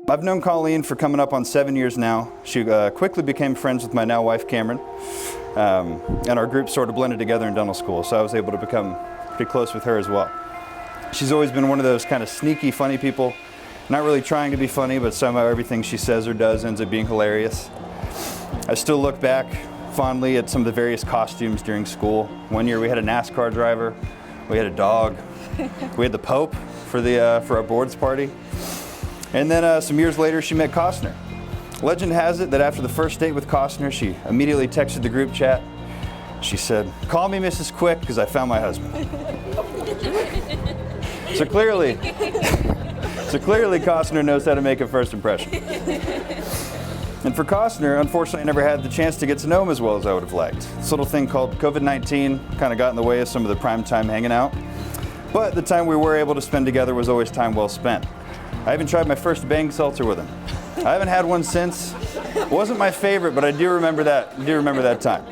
I've known Colleen for coming up on 7 years now. She quickly became friends with my now wife, Cameron, and our group sort of blended together in dental school, so I was able to become pretty close with her as well. She's always been one of those kind of sneaky, funny people, not really trying to be funny, but somehow everything she says or does ends up being hilarious. I still look back fondly at some of the various costumes during school. One year we had a NASCAR driver, we had a dog, we had the Pope for our boards party. And then some years later, she met Costner. Legend has it that after the first date with Costner, she immediately texted the group chat. She said, "Call me Mrs. Quick because I found my husband." So clearly Costner knows how to make a first impression. And for Costner, unfortunately, I never had the chance to get to know him as well as I would have liked. This little thing called COVID-19 kind of got in the way of some of the prime time hanging out. But the time we were able to spend together was always time well spent. I even tried my first Bang seltzer with him. I haven't had one since. It wasn't my favorite, but I do remember that time.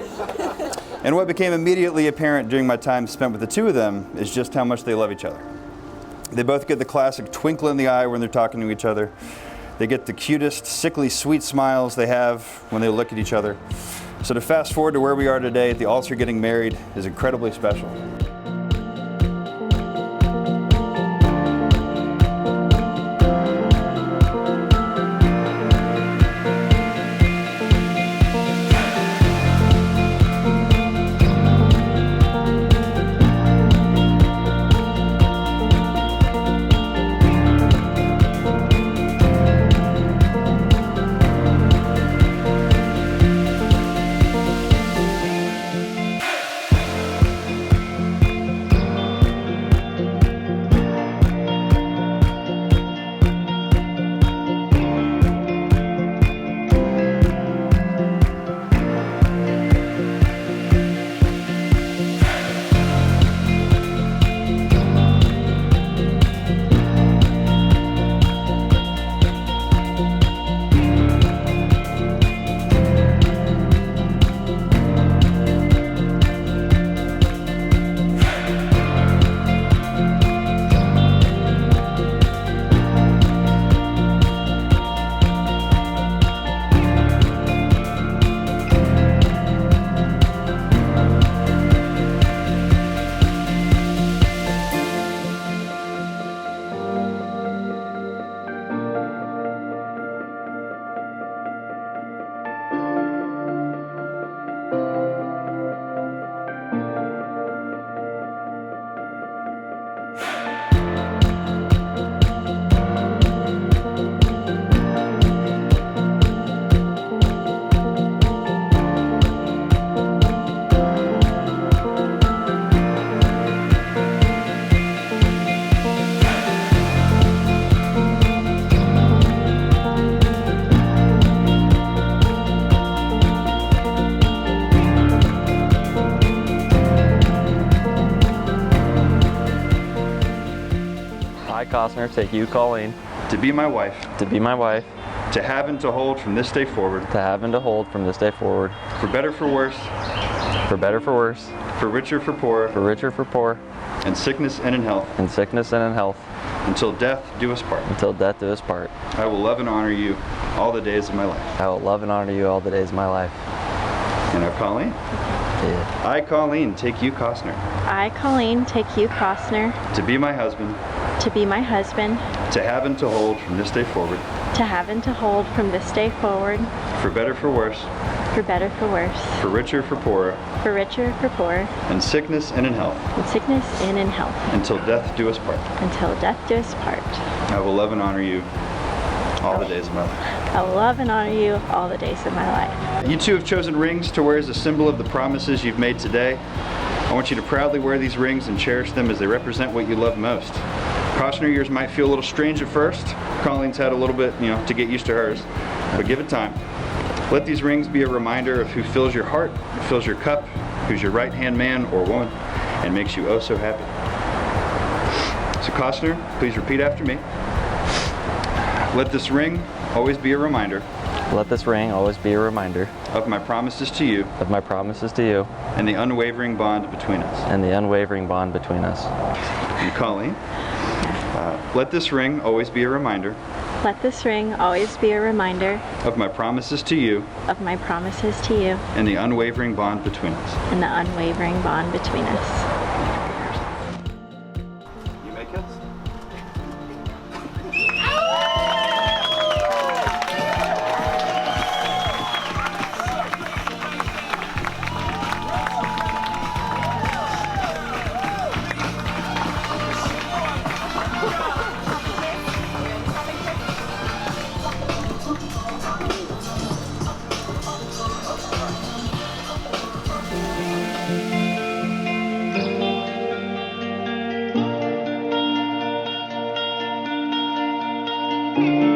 And what became immediately apparent during my time spent with the two of them is just how much they love each other. They both get the classic twinkle in the eye when they're talking to each other. They get the cutest, sickly sweet smiles they have when they look at each other. So to fast forward to where we are today, at the altar getting married is incredibly special. Costner, take you, Colleen, To be my wife. to be my wife, To have and to hold from this day forward. to have and to hold from this day forward, For better, for worse. for better, for worse, For richer, for poorer. for richer, for poor, In sickness and in health. in sickness and in health, Until death do us part. until death do us part. I will love and honor you all the days of my life. I will love and honor you all the days of my life. And now, Colleen. Yeah. I, Colleen, take you, Costner. I, Colleen, take you, Costner, To be my husband. to be my husband, To have and to hold from this day forward. to have and to hold from this day forward, For better, for worse. for better, for worse, For richer, for poorer. for richer, for poor, In sickness and in health. in sickness and in health, Until death do us part. until death do us part. I will love and honor you all the days of my life. I will love and honor you all the days of my life. You two have chosen rings to wear as a symbol of the promises you've made today. I want you to proudly wear these rings and cherish them as they represent what you love most. Costner, yours might feel a little strange at first. Colleen's had a little bit, to get used to hers, but give it time. Let these rings be a reminder of who fills your heart, fills your cup, who's your right-hand man or woman, and makes you oh so happy. So Costner, please repeat after me. Let this ring always be a reminder Let this ring always be a reminder of my promises to you of my promises to you and the unwavering bond between us. and the unwavering bond between us. And Colleen, let this ring always be a reminder Let this ring always be a reminder of my promises to you of my promises to you and the unwavering bond between us. and the unwavering bond between us. You make it? Thank you.